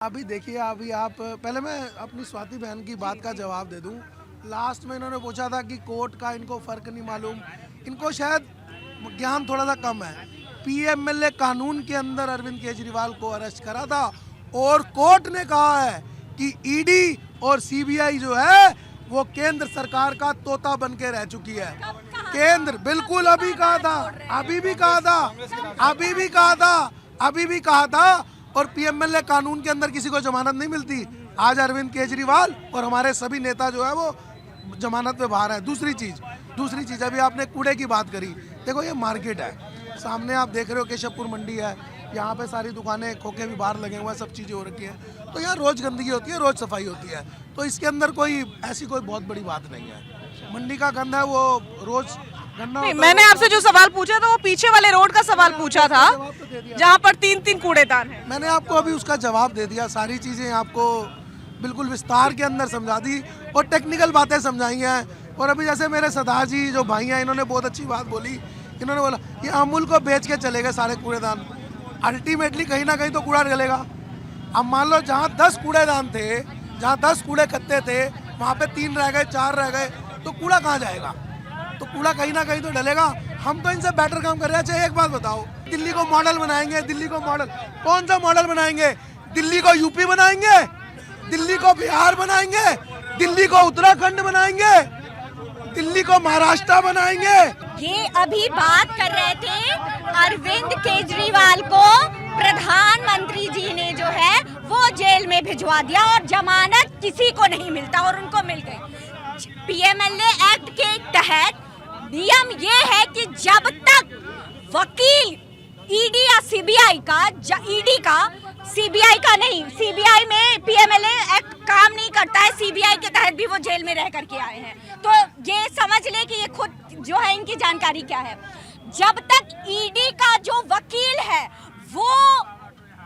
अभी देखिए, अभी आप पहले मैं अपनी स्वाति बहन की बात का जवाब दे दूं। लास्ट में इन्होंने पूछा था कि कोर्ट का इनको फ़र्क नहीं मालूम, इनको शायद ज्ञान थोड़ा सा कम है। पीएमएलए कानून के अंदर अरविंद केजरीवाल को अरेस्ट करा था और कोर्ट ने कहा है कि ईडी और सीबीआई जो है वो केंद्र सरकार का तोता बन के रह चुकी है। केंद्र बिल्कुल अभी कहा था, अभी भी कहा था, अभी भी कहा था, अभी भी कहा था। और पीएमएलए कानून के अंदर किसी को जमानत नहीं मिलती। आज अरविंद केजरीवाल और हमारे सभी नेता जो है वो जमानत पे बाहर है। दूसरी चीज़ अभी आपने कूड़े की बात करी। देखो, ये मार्केट है, सामने आप देख रहे हो केशवपुर मंडी है, यहाँ पे सारी दुकानें, खोखे भी बाहर लगे हुए हैं, सब चीज़ें हो रखी हैं। तो यहाँ रोज़ गंदगी होती है, रोज़ सफाई होती है। तो इसके अंदर कोई ऐसी कोई बहुत बड़ी बात नहीं है। मंडी का गंदा है, वो रोज़ गंदा। मैंने आपसे जो सवाल पूछा था वो पीछे वाले रोड का सवाल पूछा था, जहाँ पर 3-3 कूड़ेदान है। मैंने आपको अभी उसका जवाब दे दिया। सारी चीज़ें आपको बिल्कुल विस्तार के अंदर समझा दी और टेक्निकल बातें समझाई हैं। और अभी जैसे मेरे सरदार जी जो भाई हैं, इन्होंने बहुत अच्छी बात बोली। इन्होंने बोला ये अमूल को बेच के चले गए सारे कूड़ेदान। अल्टीमेटली कहीं ना कहीं तो कूड़ा गलेगा। अब मान लो जहाँ 10 कूड़ेदान थे, जहाँ 10 कूड़े कत्ते थे, वहाँ पे 3 रह गए, 4 रह गए, तो कूड़ा कहाँ जाएगा? तो कूड़ा कहीं ना कहीं तो डलेगा। हम तो इनसे बेटर काम कर रहे हैं। अच्छा, एक बात बताओ, दिल्ली को मॉडल बनाएंगे, दिल्ली को मॉडल, कौन सा मॉडल बनाएंगे? दिल्ली को यूपी बनाएंगे, दिल्ली को बिहार बनाएंगे, दिल्ली को उत्तराखंड बनाएंगे, दिल्ली को महाराष्ट्र बनाएंगे। ये अभी बात कर रहे थे अरविंद केजरीवाल को प्रधानमंत्री जी ने जो है वो जेल में भिजवा दिया और जमानत किसी को नहीं मिलता और उनको मिल गई। पीएमएलए एक्ट के तहत नियम ये है कि जब तक वकील ईडी या सीबीआई का, ईडी का, सीबीआई का नहीं, सीबीआई में पीएमएलए एक्ट काम नहीं करता है। सीबीआई के तहत भी वो जेल में रह करके आए हैं, तो ये समझ ले कि ये खुद जो है इनकी जानकारी क्या है। जब तक ईडी का जो वकील है वो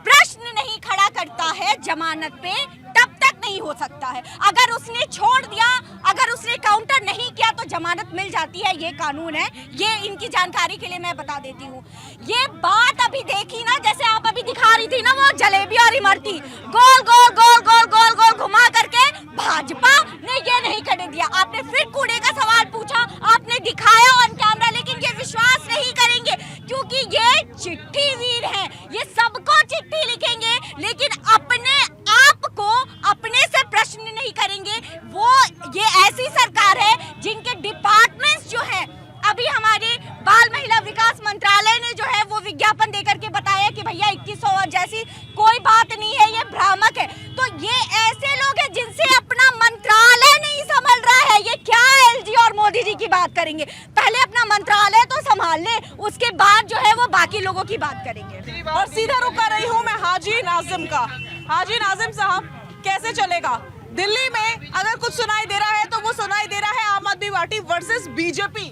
प्रश्न नहीं खड़ा करता है जमानत पे, तब तक नहीं हो सकता है। अगर उसने छोड़ दिया, अगर उसने काउंटर नहीं किया तो जमानत मिल जाती है। ये कानून है, ये इनकी जानकारी के लिए मैं बता देती हूँ। ये बात अभी देखी ना, जैसे आप अभी दिखा रही थी ना वो जलेबी और इमरती, गोल गोल गोल गोल गोल गोल घुमा करके भाजपा ने ये नहीं करने दिया। आपने फिर कूड़े का सवाल पूछा, आपने दिखाया ऑन कैमरा, लेकिन ये विश्वास नहीं करेंगे क्योंकि ये चिट्ठी वीर हैं। ये सबको चिट्ठी लिखेंगे लेकिन अपने आप को अपने से प्रश्न नहीं करेंगे। वो ये ऐसी सरकार है जिनके डिपार्टमेंट्स जो है, अभी हमारे बाल महिला विकास मंत्रालय ने जो है वो विज्ञापन देकर के बताया कि भैया 2100 जैसी कोई बात नहीं है, ये भ्रामक है। तो ये ऐसे लोग हैं जिनसे अपना मंत्रालय नहीं संभल रहा है। ये क्या एलजी और मोदी जी की बात करेंगे? पहले अपना मंत्रालय तो संभाल ले, उसके बाद जो है वो बाकी लोगों की बात करेंगे। और सीधा रुक कर रही हूँ मैं हाजी नाजिम का। हाजी नाजिम साहब, कैसे चलेगा? दिल्ली में अगर कुछ सुनाई दे रहा है तो वो सुनाई दे रहा है आम आदमी पार्टी वर्सेस बीजेपी,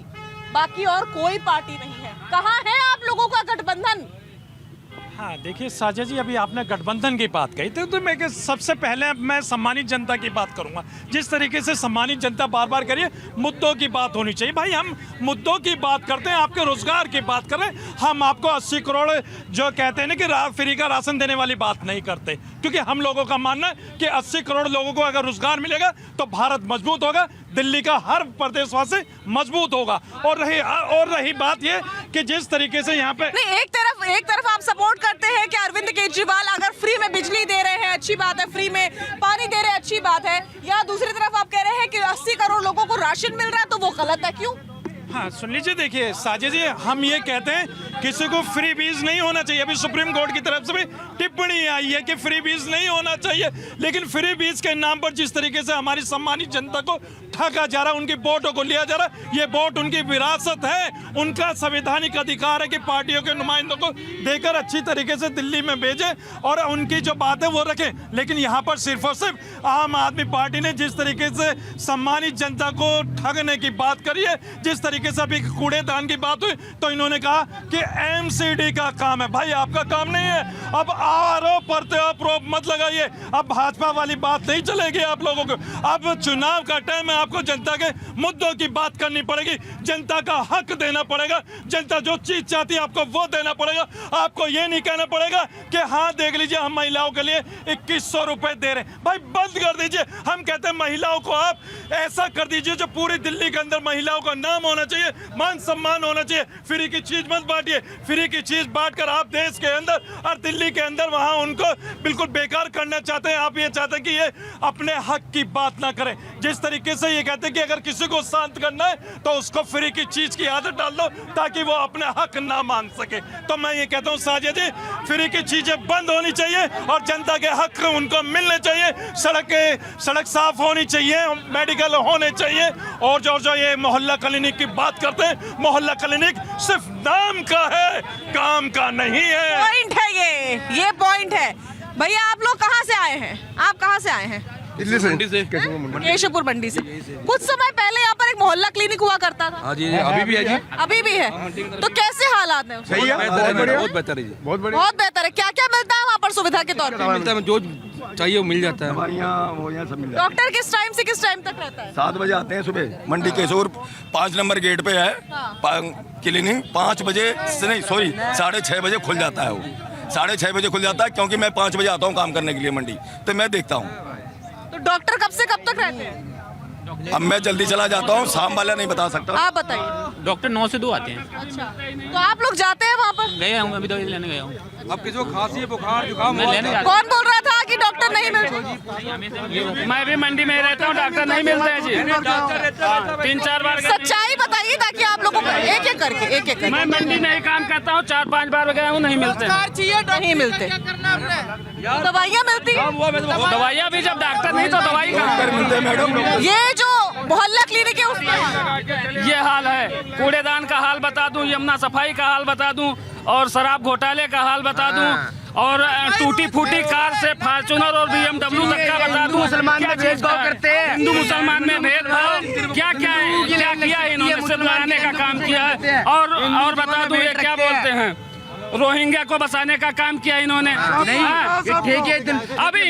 बाकी और कोई पार्टी नहीं है। कहाँ है आप लोगों का गठबंधन? हाँ, देखिए साजा जी, अभी आपने गठबंधन की बात कही तो मैं सबसे पहले मैं सम्मानित जनता की बात करूंगा। जिस तरीके से सम्मानित जनता बार बार करिए, मुद्दों की बात होनी चाहिए। भाई, हम मुद्दों की बात करते हैं, आपके रोजगार की बात कर रहे हैं। हम आपको 80 करोड़ जो कहते हैं ना कि फ्री का राशन देने वाली बात नहीं करते, क्योंकि हम लोगों का मानना है कि 80 करोड़ लोगों को अगर रोजगार मिलेगा तो भारत मजबूत होगा, दिल्ली का हर प्रदेशवासी मजबूत होगा। और रही बात ये कि जिस तरीके से यहाँ पे एक तरफ आप सपोर्ट करते हैं कि अरविंद केजरीवाल अगर फ्री में बिजली दे रहे हैं, अच्छी बात है, फ्री में पानी दे रहे हैं, अच्छी बात है, या दूसरी तरफ आप कह रहे हैं कि 80 करोड़ लोगों को राशन मिल रहा है तो वो गलत है, क्यों? हाँ, सुन लीजिए, देखिए साजिद जी, हम ये कहते हैं किसी को फ्री बीज नहीं होना चाहिए। अभी सुप्रीम कोर्ट की तरफ से भी टिप्पणी आई है कि फ्री बीज नहीं होना चाहिए, लेकिन फ्री बीज के नाम पर जिस तरीके से हमारी सम्मानित जनता को ठगा जा रहा है, उनकी वोटों को लिया जा रहा है, ये वोट उनकी विरासत है, उनका संवैधानिक अधिकार है कि पार्टियों के नुमाइंदों को देकर अच्छी तरीके से दिल्ली में भेजें और उनकी जो बात है वो रखें। लेकिन यहाँ पर सिर्फ और सिर्फ आम आदमी पार्टी ने जिस तरीके से सम्मानित जनता को ठगने की बात करी है, जिस तरीके से अभी कूड़ेदान की बात हुई, तो इन्होंने कहा कि एमसीडी का काम है। भाई, आपका काम नहीं है। अब आरोप प्रत्यारोप मत लगाइए। अब भाजपा वाली बात नहीं चलेगी आप लोगों को। अब चुनाव का टाइम है, आपको जनता के मुद्दों की बात करनी पड़ेगी, जनता का हक देना पड़ेगा, जनता जो चीज चाहती है आपको वो देना पड़ेगा। आपको ये नहीं कहना पड़ेगा कि हाँ देख लीजिए हम महिलाओं के लिए 2100 रुपए दे रहे हैं। भाई बंद कर दीजिए। हम कहते हैं महिलाओं को आप ऐसा कर दीजिए जो पूरी दिल्ली के अंदर महिलाओं का नाम होना चाहिए, मान सम्मान होना चाहिए। फ्री की चीज मत बांटिए। फ्री की चीज बांटकर आप देश के अंदर और दिल्ली के अंदर वहां उनको बिल्कुल बेकार करना चाहते हैं। आप ये चाहते हैं कि ये अपने हक की बात ना करें। जिस तरीके से ये कहते हैं कि अगर किसी को शांत करना है तो उसको फ्री की चीज की आदत डाल दो ताकि वो अपने हक ना मान सके। तो मैं ये कहता हूँ साजिया जी, फ्री की चीजें बंद होनी चाहिए और जनता के हक उनको मिलने चाहिए। सड़क साफ होनी चाहिए, मेडिकल होने चाहिए। और जो ये मोहल्ला क्लिनिक की बात करते हैं, मोहल्ला क्लिनिक सिर्फ नाम का है, काम का नहीं है। पॉइंट है ये पॉइंट है। भैया आप लोग कहाँ से आए हैं? आप कहाँ से आए हैं? दिल्ली से केशवपुर मंडी से। कुछ समय पहले यहाँ पर एक मोहल्ला क्लिनिक हुआ करता था। हाँ जी, अभी भी है जी। अभी भी है। तो कैसे हालात हैं? सही है, बहुत बेहतर है जी, बहुत बढ़िया, बहुत बेहतर है। क्या क्या मिलता है वहाँ पर सुविधा के तौर पर? मिलता है, जो चाहिए वो मिल जाता है। सब मिल जाता डॉक्टर किस टाइम से किस टाइम तक रहता है? 7 बजे आते हैं सुबह। मंडी केशोर 5 नंबर गेट पे है क्लिनिक। 5 बजे से नहीं, सॉरी 6:30 बजे खुल जाता है। वो 6:30 बजे खुल जाता है क्योंकि मैं 5 बजे आता हूँ काम करने के लिए मंडी, तो मैं देखता हूँ। तो डॉक्टर कब से कब तक रहते हैं? अब मैं जल्दी चला जाता हूँ, शाम वाला नहीं बता सकता। आप बताइए। डॉक्टर 9 से 2 आते हैं। अच्छा, तो आप लोग जाते हैं वहाँ पर? गया हूँ, अभी दवाई लेने गया हूँ। अब किसी को खांसी बुखार जुकाम मैं लेने जाता कौन बोल रहा था कि डॉक्टर नहीं मिलते? मैं भी मंडी में रहता हूँ, डॉक्टर नहीं मिलते हैं जी। 3-4 बार सच्चाई बताइए ताकि आप लोगों को एक एक करके मैं मंडी में ही काम करता हूँ, 4-5 बार गया हूँ, नहीं मिलते। नहीं मिलते। दवाइयाँ मिलती? दवाइयाँ भी जब डॉक्टर नहीं तो दवाई कहाँ? ये जो मोहल्ला क्लिनिक है उसमें ये हाल है। कूड़ेदान का हाल बता दूं, यमुना सफाई का हाल बता दूं, और शराब घोटाले का हाल बता दूं, और टूटी फूटी कार से फॉर्च्यूनर और BMW तक का बता दूं। मुसलमान में भेदभाव करते हैं, हिंदू मुसलमान में भेदभाव क्या क्या किया है इन्होंने, सिर्फ का काम किया है। और बता दूं ये क्या बोलते हैं, रोहिंग्या को बसाने का काम किया इन्होंने। ठीक है, अभी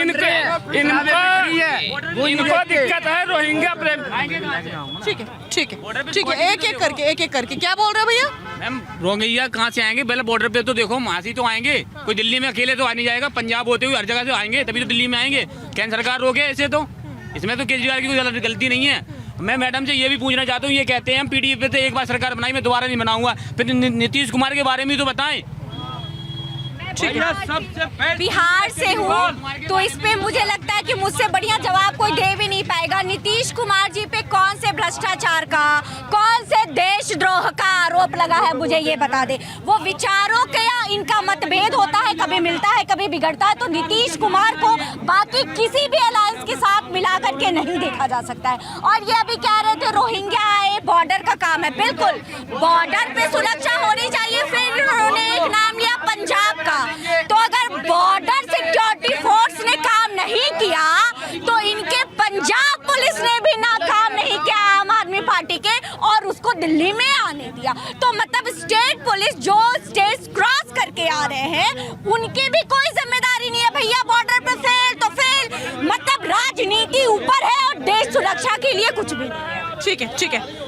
इनको दिक्कत है रोहिंग्या प्रेम। ठीक है एक एक करके क्या बोल रहे हो भैया? मैम रोहिंग्या कहाँ से आएंगे? पहले बॉर्डर पे तो देखो, वहाँ से तो आएंगे। कोई दिल्ली में अकेले तो आ नहीं जाएगा, पंजाब होते हुए हर जगह से आएंगे, तभी तो दिल्ली में आएंगे। केंद्र सरकार रोके ऐसे तो? इसमें तो केजरीवाल की कोई गलती नहीं है। मैं मैडम से ये भी पूछना चाहता हूँ, ये कहते हैं हम पीडीएफ पे से एक बार सरकार बनाई, मैं दोबारा नहीं बनाऊंगा। फिर नीतीश कुमार के बारे में तो बताएं। बिहार से हूँ तो इस पे मुझे लगता है कि मुझसे बढ़िया जवाब कोई दे भी नहीं पाएगा। नीतीश कुमार जी पे कौन से भ्रष्टाचार का, कौन से देशद्रोह का आरोप लगा है, मुझे ये बता दे। वो विचारों के या इनका मतभेद होता है, कभी मिलता है कभी बिगड़ता है। तो नीतीश कुमार को बाकी किसी भी अलायंस के साथ मिला करके नहीं देखा जा सकता है। और ये अभी कह रहे थे रोहिंग्या आए, बॉर्डर का काम है। बिल्कुल बॉर्डर पे सुरक्षा होनी चाहिए। फिर उन्होंने एक नाम लिया पंजाब का। तो अगर बॉर्डर सिक्योरिटी फोर्स ने काम नहीं किया तो इनके पंजाब पुलिस ने भी ना काम नहीं किया आम आदमी पार्टी के, और उसको दिल्ली में आने दिया। तो मतलब स्टेट पुलिस जो स्टेट क्रॉस करके आ रहे हैं उनकी भी कोई जिम्मेदारी नहीं है भैया। बॉर्डर पे फेल तो फेल, मतलब राजनीति ऊपर है और देश सुरक्षा के लिए कुछ भी नहीं है। ठीक है